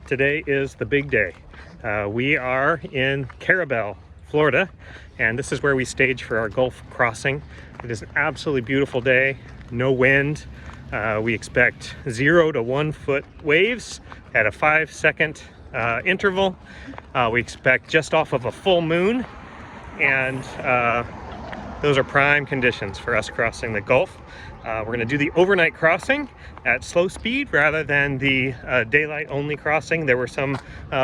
Today is the big day. We are in Carrabelle, Florida, and this is where we stage for our Gulf crossing. It is an absolutely beautiful day, no wind. We expect 0 to 1 foot waves at a 5-second interval. We expect just off of a full moon, and those are prime conditions for us crossing the Gulf. We're going to do the overnight crossing at slow speed rather than the daylight only crossing. There were some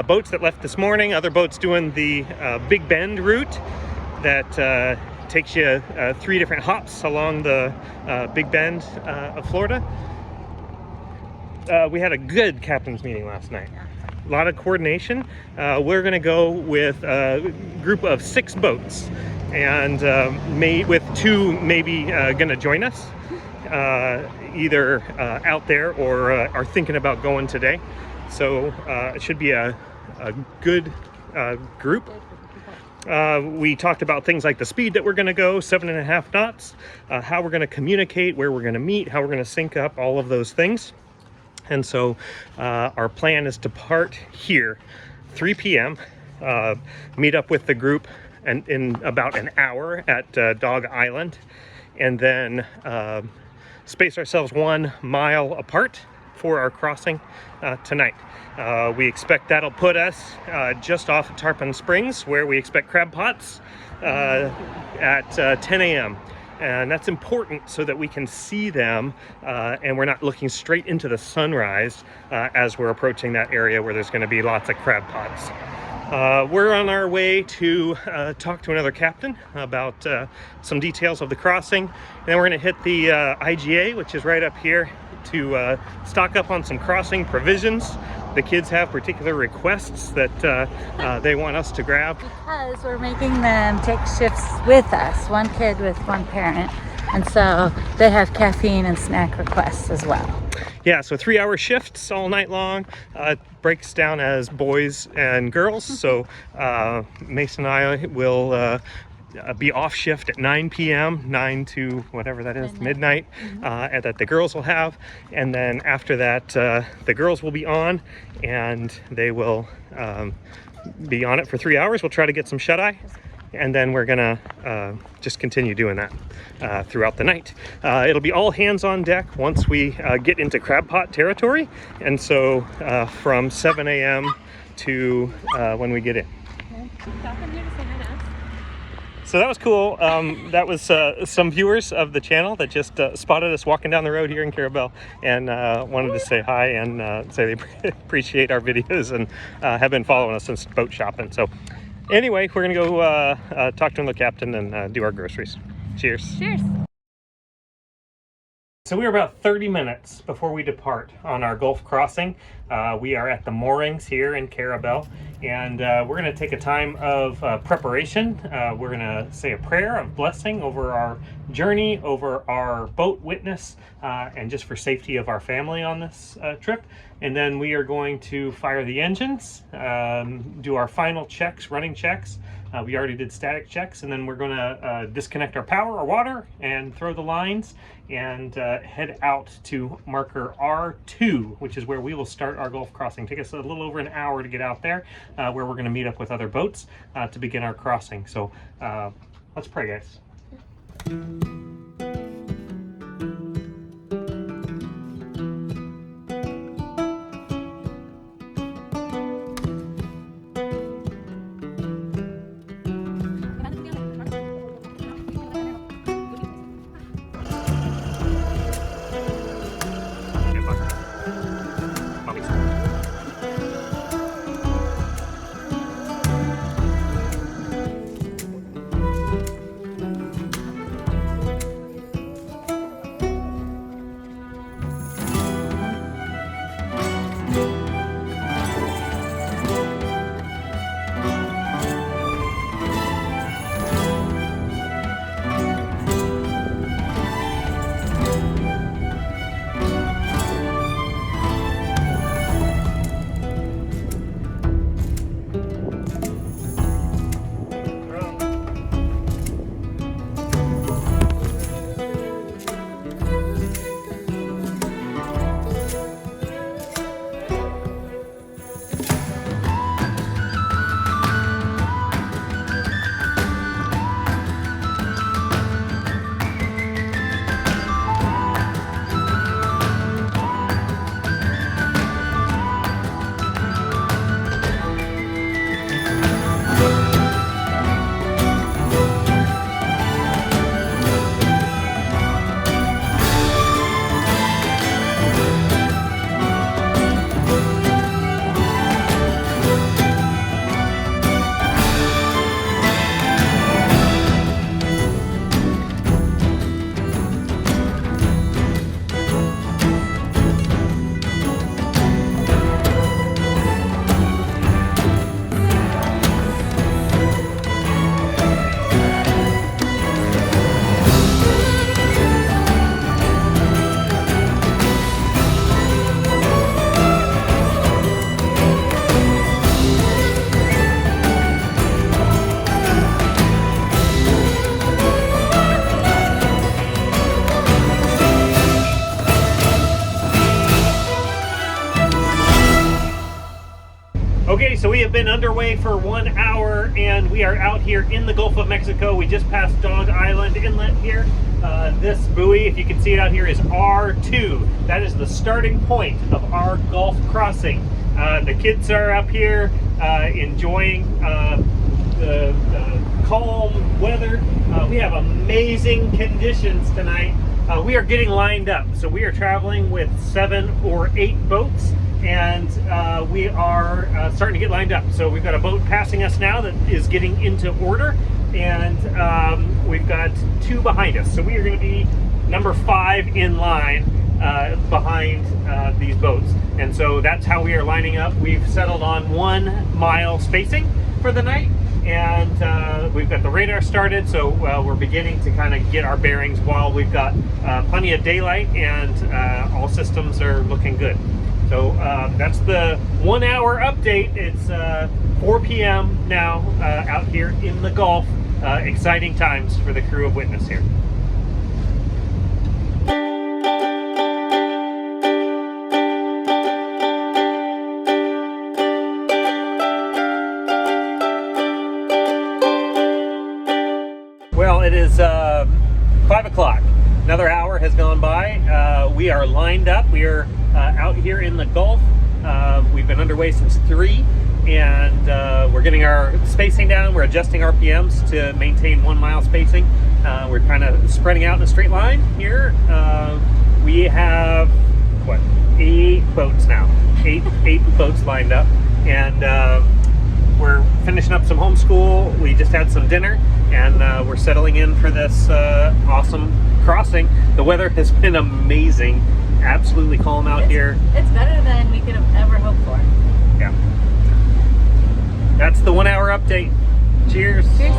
boats that left this morning, other boats doing the Big Bend route that takes you 3 different hops along the Big Bend of Florida. We had a good captain's meeting last night. A lot of coordination. We're going to go with a group of 6 boats, and with 2 maybe going to join us, either out there or are thinking about going today. So it should be a good group. We talked about things like the speed that we're going to go, 7.5 knots, how we're going to communicate, where we're going to meet, how we're going to sync up, all of those things. And so our plan is to part here 3 p.m., meet up with the group in about an hour at Dog Island, and then space ourselves 1 mile apart for our crossing tonight. We expect that'll put us just off of Tarpon Springs, where we expect crab pots at 10 a.m. And that's important so that we can see them and we're not looking straight into the sunrise as we're approaching that area where there's going to be lots of crab pots. We're on our way to talk to another captain about some details of the crossing. And then we're going to hit the IGA, which is right up here, to stock up on some crossing provisions. The kids have particular requests that they want us to grab. Because we're making them take shifts with us, 1 kid with 1 parent. And so they have caffeine and snack requests as well. Yeah, so 3-hour shifts all night long. It breaks down as boys and girls. So Mason and I will be off shift at 9 p.m., 9 to whatever that is, midnight, and that the girls will have. And then after that, the girls will be on, and they will be on it for 3 hours. We'll try to get some shut-eye, and then we're gonna just continue doing that throughout the night. It'll be all hands on deck once we get into crab pot territory, and so from 7 a.m. to when we get in. So that was cool. That was some viewers of the channel that just spotted us walking down the road here in Carrabelle and wanted to say hi and say they appreciate our videos and have been following us since boat shopping. So anyway, we're gonna go talk to the captain and do our groceries. Cheers. Cheers. So we are about 30 minutes before we depart on our Gulf crossing. We are at the moorings here in Carrabelle, and we're going to take a time of preparation. We're going to say a prayer of blessing over our journey, over our boat witness, and just for safety of our family on this trip. And then we are going to fire the engines, do our final checks, running checks. We already did static checks, and then we're going to disconnect our power, our water, and throw the lines, and head out to marker R2, which is where we will start our Gulf crossing. Take us a little over an hour to get out there, where we're going to meet up with other boats to begin our crossing. So let's pray, guys. Okay, so we have been underway for 1 hour and we are out here in the Gulf of Mexico. We just passed Dog Island Inlet here. This buoy, if you can see it out here, is R2. That is the starting point of our Gulf crossing. The kids are up here enjoying the calm weather. We have amazing conditions tonight. We are getting lined up. So we are traveling with 7 or 8 boats. And we are starting to get lined up. So we've got a boat passing us now that is getting into order, and we've got 2 behind us. So we are going to be number 5 in line behind these boats. And so that's how we are lining up. We've settled on 1 mile spacing for the night, and we've got the radar started. So we're beginning to kind of get our bearings while we've got plenty of daylight, and all systems are looking good. So that's the 1 hour update. It's 4 p.m. now out here in the Gulf. Exciting times for the crew of Witness here. Well, it is 5 o'clock. Another hour has gone by. We are lined up. We are out here in the Gulf. We've been underway since 3, and we're getting our spacing down. We're adjusting RPMs to maintain 1 mile spacing. We're kind of spreading out in a straight line here. We have, what, 8 boats now. 8 boats lined up, and we're finishing up some homeschool. We just had some dinner, and we're settling in for this awesome crossing. The weather has been amazing. Absolutely calm out here. It's better than we could have ever hoped for. Yeah. That's the 1 hour update. Cheers. Cheers.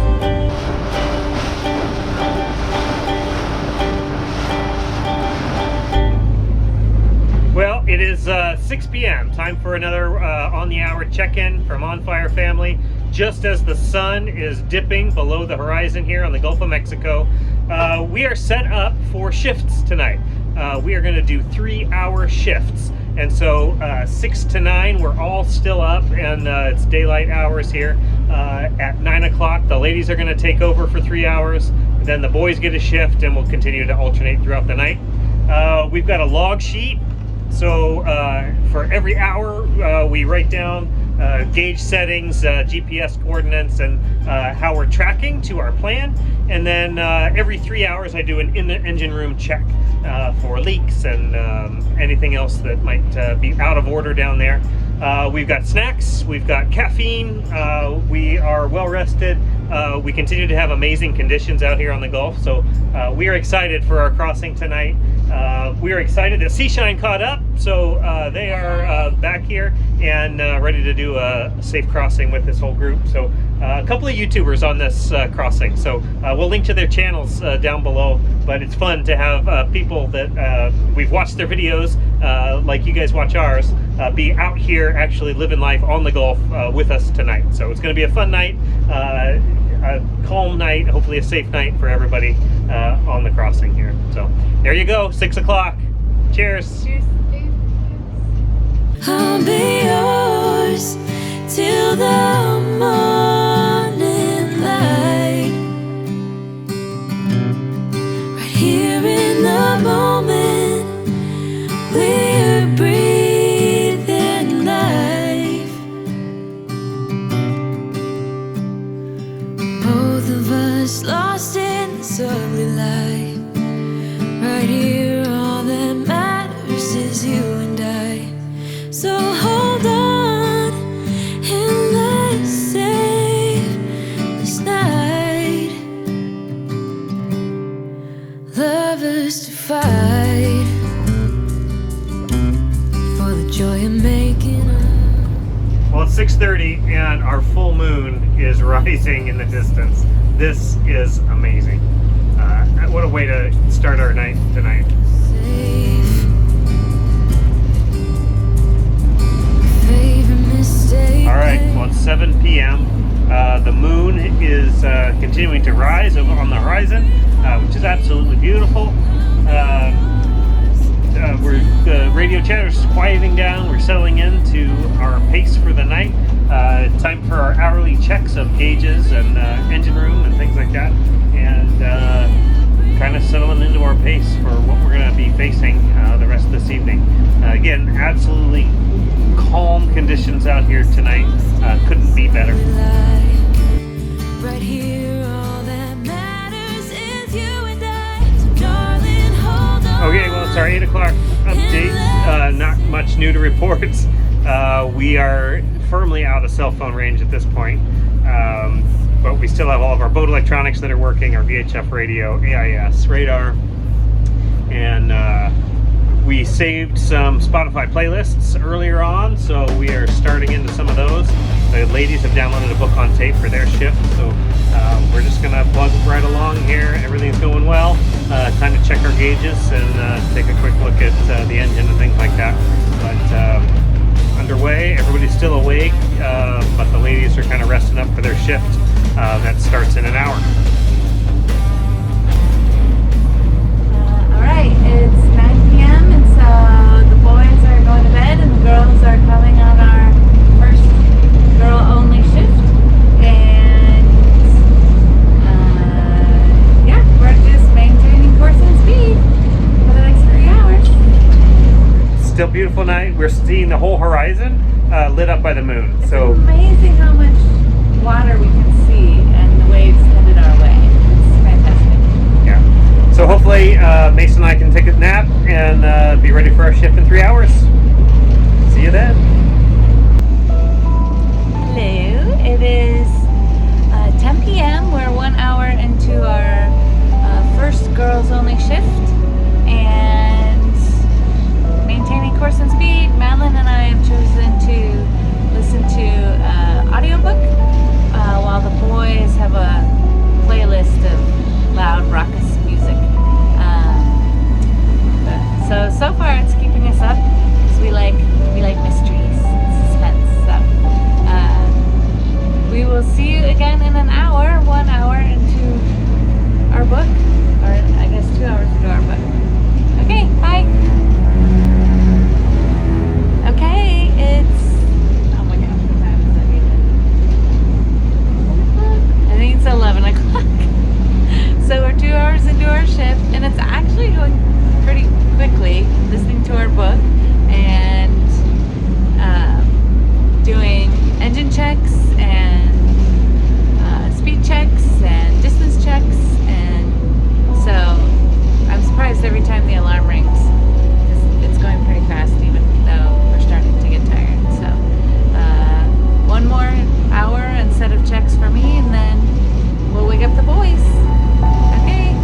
Well, it is 6 p.m. Time for another on the hour check-in from On Fire family. Just as the sun is dipping below the horizon here on the Gulf of Mexico, we are set up for shifts tonight. We are going to do 3-hour shifts, and so 6 to 9 we're all still up, and it's daylight hours here. At 9 o'clock the ladies are going to take over for 3 hours, then the boys get a shift, and we'll continue to alternate throughout the night. We've got a log sheet, so for every hour we write down gauge settings, GPS coordinates, and how we're tracking to our plan. And then every 3 hours I do an in-the-engine room check for leaks and anything else that might be out of order down there. We've got snacks, we've got caffeine, we are well rested. We continue to have amazing conditions out here on the Gulf, so we are excited for our crossing tonight. We are excited that Seashine caught up, so they are back here and ready to do a safe crossing with this whole group. So a couple of YouTubers on this crossing, so we'll link to their channels down below. But it's fun to have people that we've watched their videos, like you guys watch ours, be out here actually living life on the Gulf with us tonight. So it's going to be a fun night, a calm night, hopefully a safe night for everybody on the crossing here. So there you go, 6 o'clock. Cheers. Cheers. I'll be yours till the morning light. Right here in the moment, we're breathing life. Both of us lost in this ugly light. Right here, all that matters is you and I. So hold on and let's save this night. Lovers to fight for the joy of making up. Well, it's 6:30 and our full moon is rising in the distance. This is amazing. What a way to start our night tonight. Safe. All right, well, it's 7 p.m. The moon is continuing to rise on the horizon, which is absolutely beautiful. The radio chatter is quieting down. We're settling into our pace for the night. checks of gauges and engine room and things like that, and kind of settling into our pace for what we're going to be facing the rest of this evening. Again, absolutely calm conditions out here tonight. Couldn't be better. Right here, all that matters is you and I. So darling, hold on. Okay, well, it's our 8 o'clock update. Not much new to report. We are firmly out of cell phone range at this point. But we still have all of our boat electronics that are working, our VHF radio, AIS radar, and we saved some Spotify playlists earlier on, so we are starting into some of those. The ladies have downloaded a book on tape for their shift, so we're just gonna plug right along here. Everything's going well. Time to check our gauges and take a quick look at the engine and things like that. But underway, everybody's still awake, but the ladies are kind of resting up for their shift that starts in an hour. All right, it's 9 p.m. and so the boys are going to bed and the girls are coming on our first girl-only shift. And yeah, we're just maintaining course and speed for the next 3 hours. Still beautiful night. We're seeing the whole horizon lit up by the moon. It's So amazing how much water we can see and the waves headed our way. It's fantastic. yeah. So hopefully Mason and I can take a nap and be ready for our shift in 3 hours. See you then. Hello, it is 10 p.m. We're 1 hour into our first girls only shift and maintaining course and speed. Madeline and I have chosen to listen to audiobook while the boys have a playlist of loud raucous music. So far it's keeping us up because we like mysteries and suspense. So we will see you again in an hour, 1 hour into our book, or I guess 2 hours into our book. Okay, bye. Okay, it's, oh my gosh, what time is it even? I think it's 11 o'clock. So we're 2 hours into our shift and it's actually going pretty quickly, listening to our book and doing engine checks and speed checks and distance checks, and so I'm surprised every time the alarm rings. It's going pretty fast even though we're starting to get tired. So 1 more hour and set of checks for me and then we'll wake up the boys. Okay.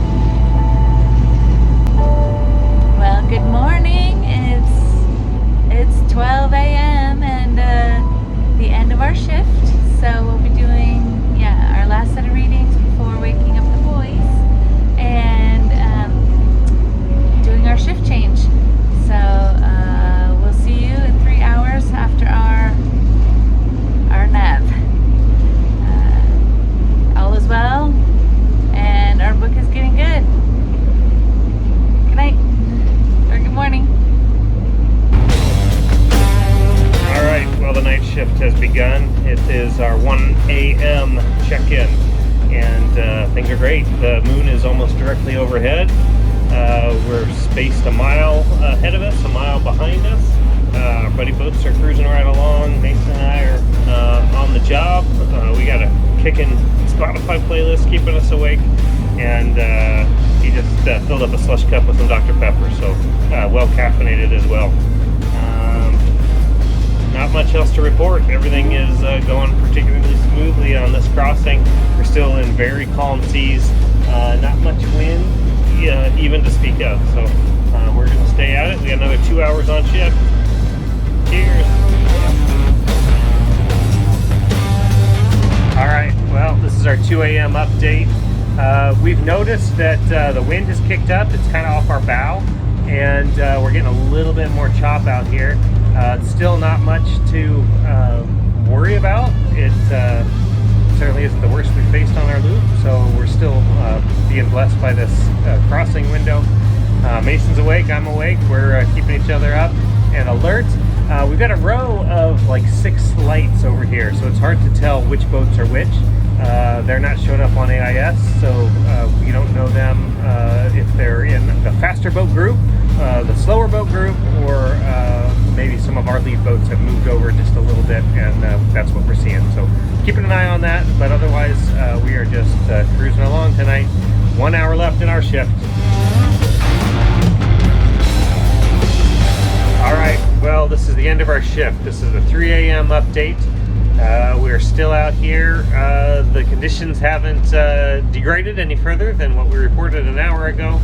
Well, good morning. It's 12 a.m. and the end of our shift. So we'll be doing our last set of readings before waking up the boys and doing our shift change. So we'll see you in 3 hours after our nap. All is well, and our book is getting good. Good night, or good morning. All right, well, the night shift has begun. It is our 1 a.m. check-in, and things are great. The moon is almost directly overhead. We're spaced a mile ahead of us, a mile behind us. Our buddy boats are cruising right along. Mason and I are on the job. We got a kicking Spotify playlist keeping us awake, and he just filled up a slush cup with some Dr. Pepper, so well caffeinated as well. Not much else to report. Everything is going particularly smoothly on this crossing. We're still in very calm seas, not much wind even to speak of, so we're going to stay at it. We got another 2 hours on shift. Cheers. All right, well, this is our 2 a.m. update. We've noticed that the wind has kicked up. It's kind of off our bow, and we're getting a little bit more chop out here. Still not much to worry about. It certainly isn't the worst we've faced on our loop, so we're still being blessed by this crossing window. Mason's awake, I'm awake. We're keeping each other up and alert. We've got a row of like 6 lights over here, so it's hard to tell which boats are which. They're not showing up on AIS, so we don't know them if they're in the faster boat group, the slower boat group, or maybe some of our lead boats have moved over just a little bit, and that's what we're seeing. So keeping an eye on that, but otherwise we are just cruising along tonight. 1 hour left in our shift. All right, well, this is the end of our shift. This is the 3 a.m. update. We're still out here. The conditions haven't degraded any further than what we reported an hour ago.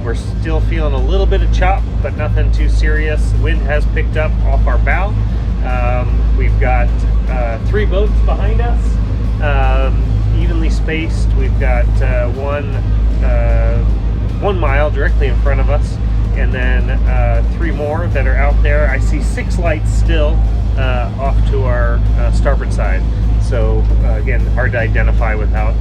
We're still feeling a little bit of chop, but nothing too serious. Wind has picked up off our bow. We've got 3 boats behind us, evenly spaced. We've got 1 mile directly in front of us, and then 3 more that are out there. I see 6 lights still off to our starboard side. So again, hard to identify without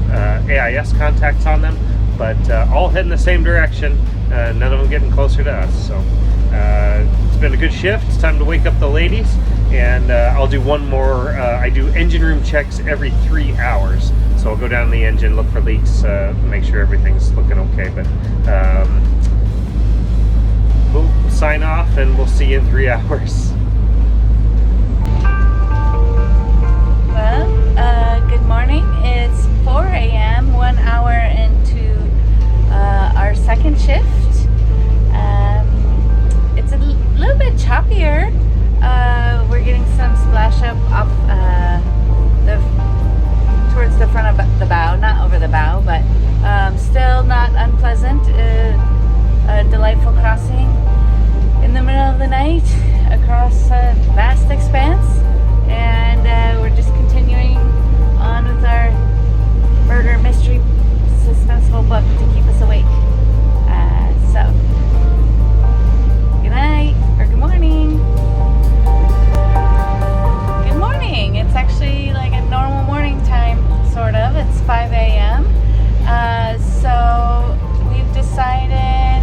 AIS contacts on them, but all heading the same direction. None of them getting closer to us. So it's been a good shift. It's time to wake up the ladies, and I'll do one more. I do engine room checks every 3 hours. So I'll go down the engine, look for leaks, make sure everything's looking okay. But we'll sign off, and we'll see you in 3 hours. Well, good morning. It's 4 a.m., 1 hour into our second shift. It's a little bit choppier. We're getting some splash up off towards the front of the bow, not over the bow, but still not unpleasant. A delightful crossing in the middle of the night across a vast expanse, and we're just continuing on with our murder mystery suspenseful book to keep us awake. So good night, or good morning. Good morning. It's actually like a normal morning time, sort of. It's 5 a.m. So we've decided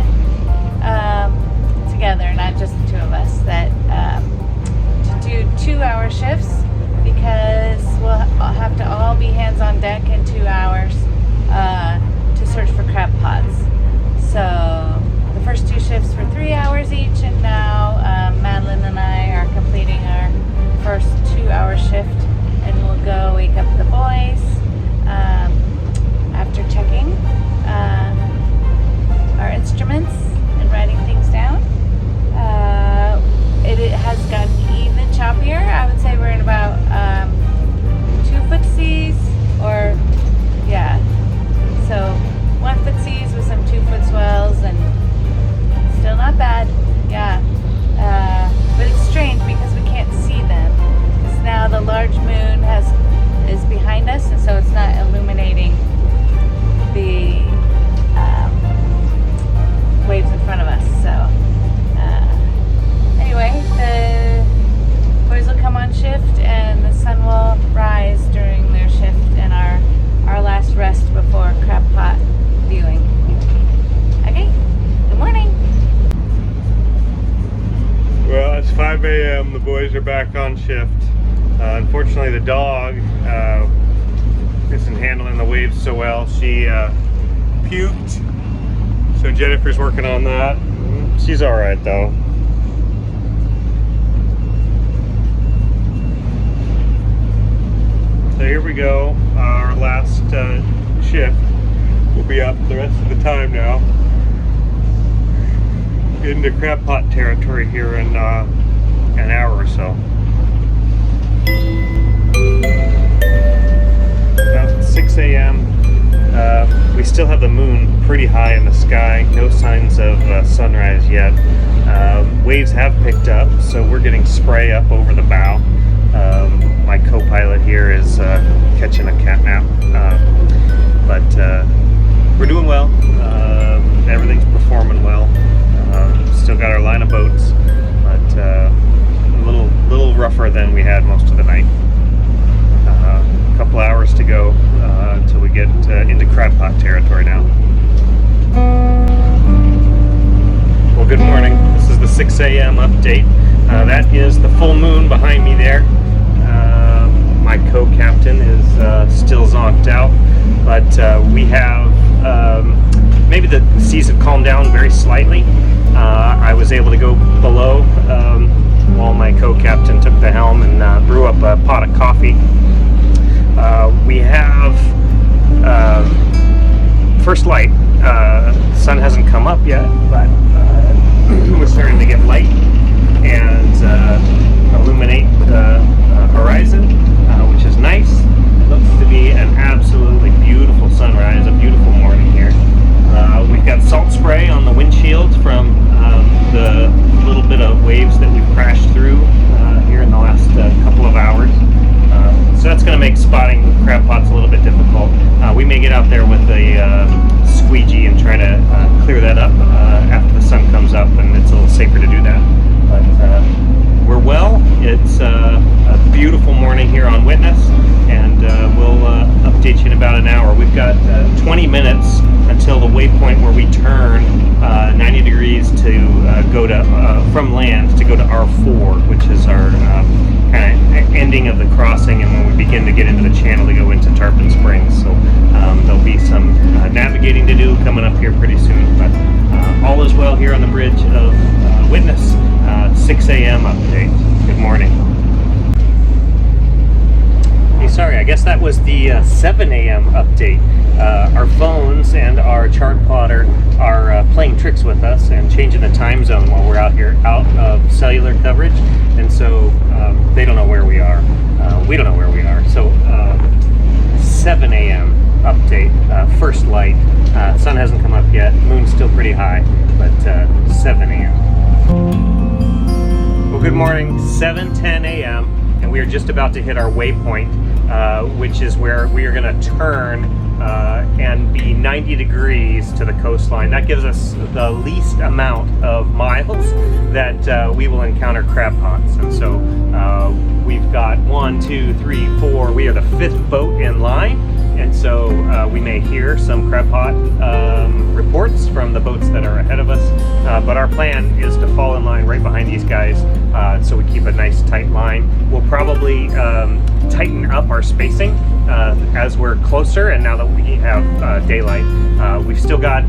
together, not just the 2 of us, that to do 2-hour shifts, because we'll have to all be hands on deck in 2 hours to search for crab pods. So the first 2 shifts were 3 hours each, and now Madeline and I are completing our first 2-hour shift, and we'll go wake up the boys after checking our instruments and writing things down. It has gotten even choppier. I would say we're in about 2-foot seas, or yeah, so 1-foot seas with some 2-foot swells, and still not bad. Yeah, but it's strange because we can't see them, because now the large moon is behind us, and so it's not illuminating the waves in front of us. So anyway, the boys will come on shift, and the sun will rise during their shift, and our last rest before crab pot viewing. Okay, good morning. Well, it's 5 a.m. The boys are back on shift. Unfortunately, the dog isn't handling the waves so well. She puked, so Jennifer's working on that. She's all right though. So here we go. Our last shift. We'll be up the rest of the time now. Into crab pot territory here in an hour or so. About 6 a.m. We still have the moon pretty high in the sky. No signs of sunrise yet. Waves have picked up, so we're getting spray up over the bow. My co-pilot here is catching a cat nap, but we're doing well. Everything's performing well. Still got our line of boats, but a little rougher than we had most of the night. A couple hours to go until we get into crab pot territory now. Well, good morning. This is the 6 a.m. update. That is the full moon behind me there. My co-captain is still zonked out, but we have, maybe the seas have calmed down very slightly. I was able to go below while my co-captain took the helm and brew up a pot of coffee. We have first light. Sun hasn't come up yet, but we're starting to get light and illuminate the horizon, which is nice. It looks to be an absolutely beautiful sunrise, a beautiful morning here. We've got salt spray on the windshield from the little bit of waves that we've crashed through here in the last couple of hours. So that's going to make spotting crab pots a little bit difficult. We may get out there with a squeegee and try to clear that up after the sun comes up, and it's a little safer to do that. But we're well. It's a beautiful morning here on Witness, and we'll update you in about an hour. We've got 20 minutes until the waypoint where we turn 90 degrees to go to from land to go to R4, which is our kind of ending of the crossing, and when we begin to get into the channel to go into Tarpon Springs. So there'll be some navigating to do coming up here pretty soon. But all is well here on the bridge of Witness. 6 a.m. update. Good morning. Hey, sorry, I guess that was the 7 a.m. update. Our phones and our chart plotter are playing tricks with us and changing the time zone while we're out here, out of cellular coverage, and so they don't know where we are. We don't know where we are. So 7 a.m. update, first light. Sun hasn't come up yet. Moon's still pretty high, but 7 a.m. Well, good morning. 7:10 a.m. and we are just about to hit our waypoint, which is where we are going to turn and be 90 degrees to the coastline. That gives us the least amount of miles that we will encounter crab pots. And so we've got 1, 2, 3, 4. We are the 5th boat in line, and so we may hear some crab pot reports from the boats that are ahead of us. But our plan is to fall in line right behind these guys, so we keep a nice tight line. We'll probably tighten up our spacing as we're closer, and now that we have daylight. We've still got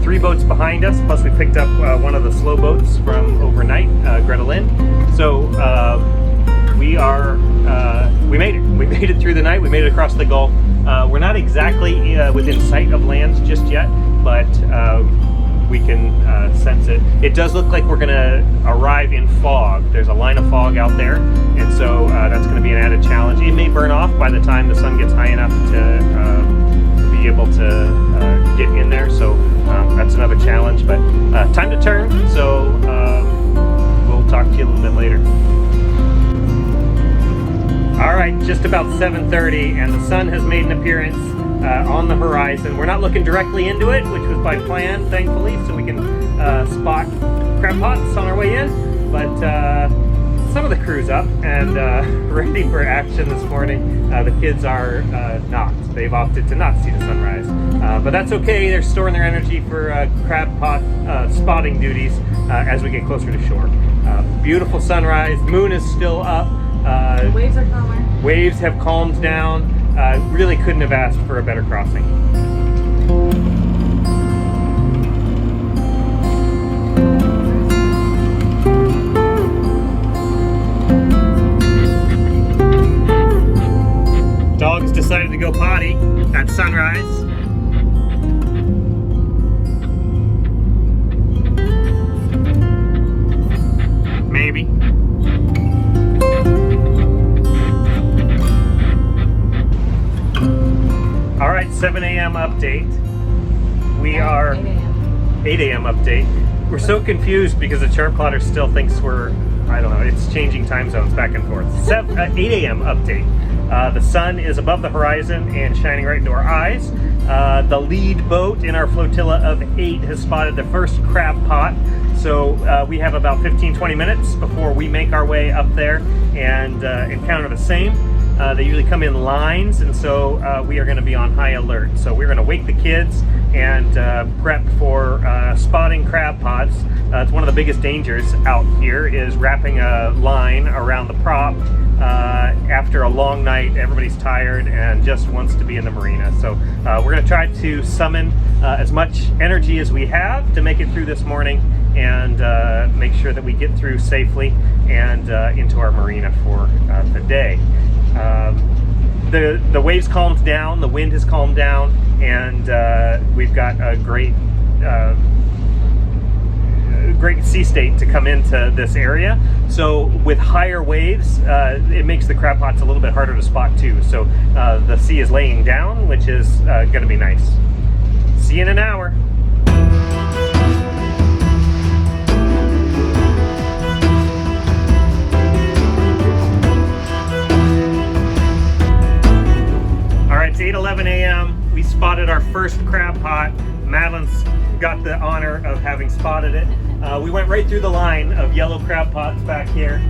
3 boats behind us, plus we picked up one of the slow boats from overnight, Greta Lynn. So we made it. We made it through the night. We made it across the Gulf. We're not exactly within sight of land just yet, but we can sense it. It does look like we're going to arrive in fog. There's a line of fog out there, and so that's going to be an added challenge. It may burn off by the time the sun gets high enough to be able to get in there, so that's another challenge. But time to turn, so we'll talk to you a little bit later. All right, just about 7:30, and the sun has made an appearance on the horizon. We're not looking directly into it, which was by plan, thankfully, so we can spot crab pots on our way in. But some of the crew's up and ready for action this morning. The kids are not. They've opted to not see the sunrise. But that's okay. They're storing their energy for crab pot spotting duties as we get closer to shore. Beautiful sunrise. Moon is still up. The waves are calmer. Waves have calmed down. Really couldn't have asked for a better crossing. Dogs decided to go potty at sunrise. Maybe. All right, 7 a.m. update. We are 8 a.m. update. We're so confused because the chart plotter still thinks we're, I don't know, it's changing time zones back and forth. 8 a.m. update. The sun is above the horizon and shining right into our eyes. The lead boat in our flotilla of 8 has spotted the first crab pot. So we have about 15-20 minutes before we make our way up there and encounter the same. They usually come in lines, and so we are going to be on high alert. So we're going to wake the kids and prep for spotting crab pots. It's one of the biggest dangers out here is wrapping a line around the prop. After a long night, everybody's tired and just wants to be in the marina. So we're going to try to summon as much energy as we have to make it through this morning and make sure that we get through safely and into our marina for the day. The waves calmed down, the wind has calmed down, and we've got a great sea state to come into this area. So with higher waves, it makes the crab pots a little bit harder to spot too. So the sea is laying down, which is going to be nice. See you in an hour. All right, it's 8:11 a.m. We spotted our first crab pot. Madeline's got the honor of having spotted it. We went right through the line of yellow crab pots back here.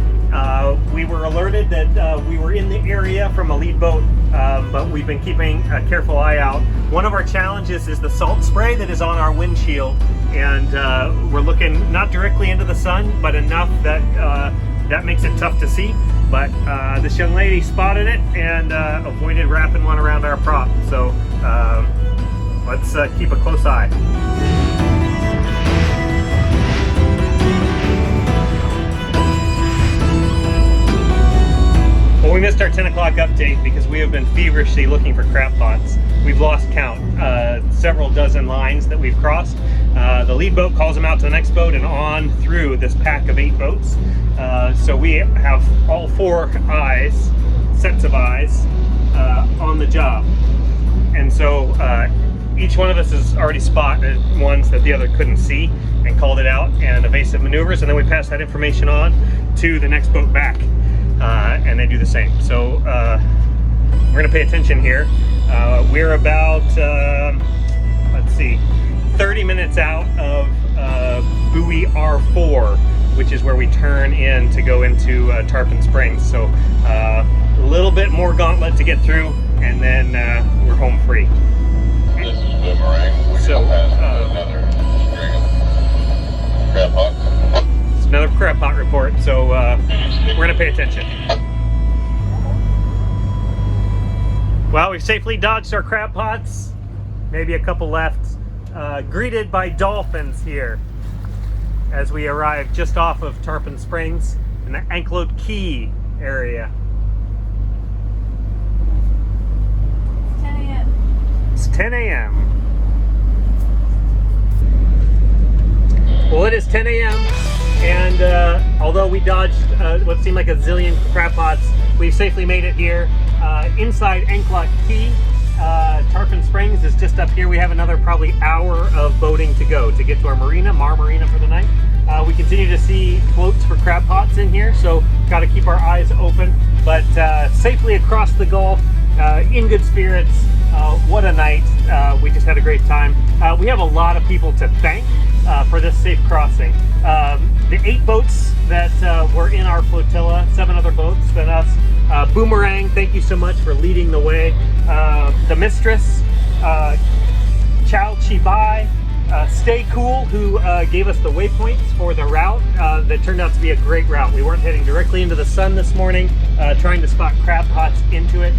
We were alerted that we were in the area from a lead boat, but we've been keeping a careful eye out. One of our challenges is the salt spray that is on our windshield, and we're looking not directly into the sun, but enough that that makes it tough to see. But this young lady spotted it and avoided wrapping one around our prop. So let's keep a close eye. Well, we missed our 10 o'clock update because we have been feverishly looking for crab pots. We've lost count. Several dozen lines that we've crossed. The lead boat calls them out to the next boat and on through this pack of 8 boats. So we have all 4 eyes, sets of eyes, on the job. And so each one of us has already spotted ones that the other couldn't see and called it out and evasive maneuvers, and then we pass that information on to the next boat back, and they do the same. So we're gonna pay attention here. We're about, let's see, 30 minutes out of buoy R4, which is where we turn in to go into Tarpon Springs. So a little bit more gauntlet to get through, and then we're home free. This is Boomerang. We So, have another string of crab pots. It's another crab pot report, so we're going to pay attention. Well, we've safely dodged our crab pots, maybe a couple left, greeted by dolphins here as we arrive just off of Tarpon Springs in the Anklote Key area. It's 10 a.m. Well, it is 10 a.m. and although we dodged what seemed like a zillion crab pots, we've safely made it here. Inside Anklote Key, Tarpon Springs is just up here. We have another probably hour of boating to go to get to our marina, Marina for the night. We continue to see floats for crab pots in here, so got to keep our eyes open. But safely across the Gulf, in good spirits. What a night. We just had a great time. We have a lot of people to thank for this safe crossing. The 8 boats that were in our flotilla, 7 other boats than us. Boomerang, thank you so much for leading the way. The Mistress, Chow Chi Bai, Stay Cool, who gave us the waypoints for the route that turned out to be a great route. We weren't heading directly into the sun this morning, trying to spot crab pots into it.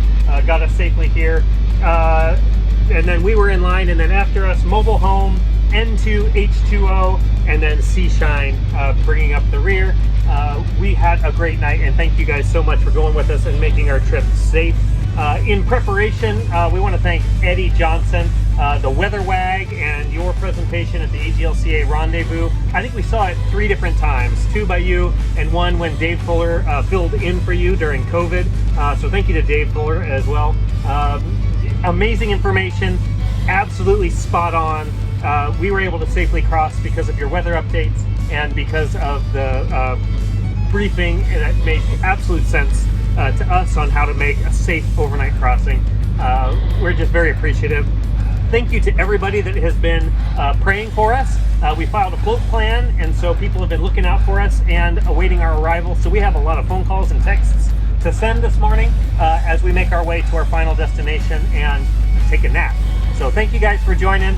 Got us safely here. And then we were in line, and then after us, Mobile Home, N2, H2O, and then Seashine bringing up the rear. We had a great night, and thank you guys so much for going with us and making our trip safe. In preparation, we want to thank Eddie Johnson, the Weather Wag, and your presentation at the AGLCA Rendezvous. I think we saw it 3 different times, 2 by you and 1 when Dave Fuller filled in for you during COVID. So thank you to Dave Fuller as well. Amazing information, absolutely spot on. We were able to safely cross because of your weather updates and because of the briefing that made absolute sense to us on how to make a safe overnight crossing. We're just very appreciative. Thank you to everybody that has been praying for us. We filed a float plan, and so people have been looking out for us and awaiting our arrival. So we have a lot of phone calls and texts to send this morning as as we make our way to our final destination and take a nap. So thank you guys for joining.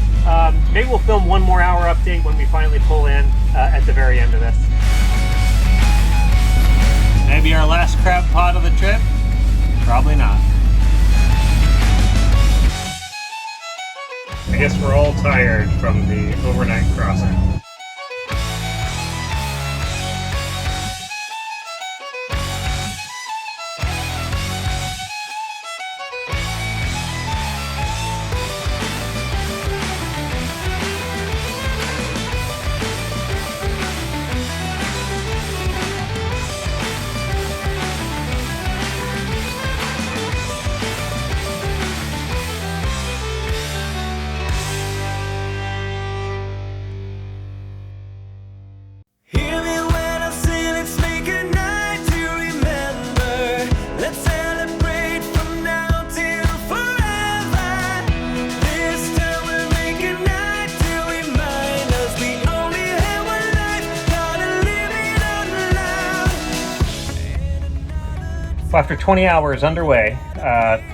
Maybe we'll film 1 more hour update when we finally pull in at the very end of this. Maybe our last crab pot of the trip? Probably not. I guess we're all tired from the overnight crossing. Hear me when I say let's make a night to remember. Let's celebrate from now till forever. This time we'll make a night to remind us we only have one life, gotta live it out loud. So after 20 hours underway,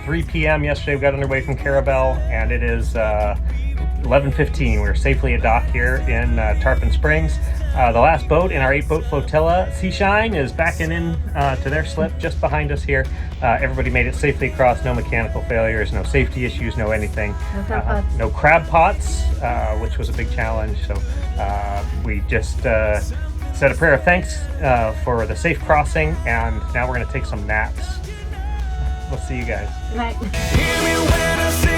3 p.m. yesterday we got underway from Carrabelle, and it is 11:15. We're safely at dock here in Tarpon Springs. The last boat in our 8-boat flotilla, Seashine, is backing in to their slip just behind us here. Everybody made it safely across, no mechanical failures, no safety issues, no anything. No crab pots. No crab pots, which was a big challenge. So we just said a prayer of thanks for the safe crossing, and now we're going to take some naps. We'll see you guys. Night. Hear me when I say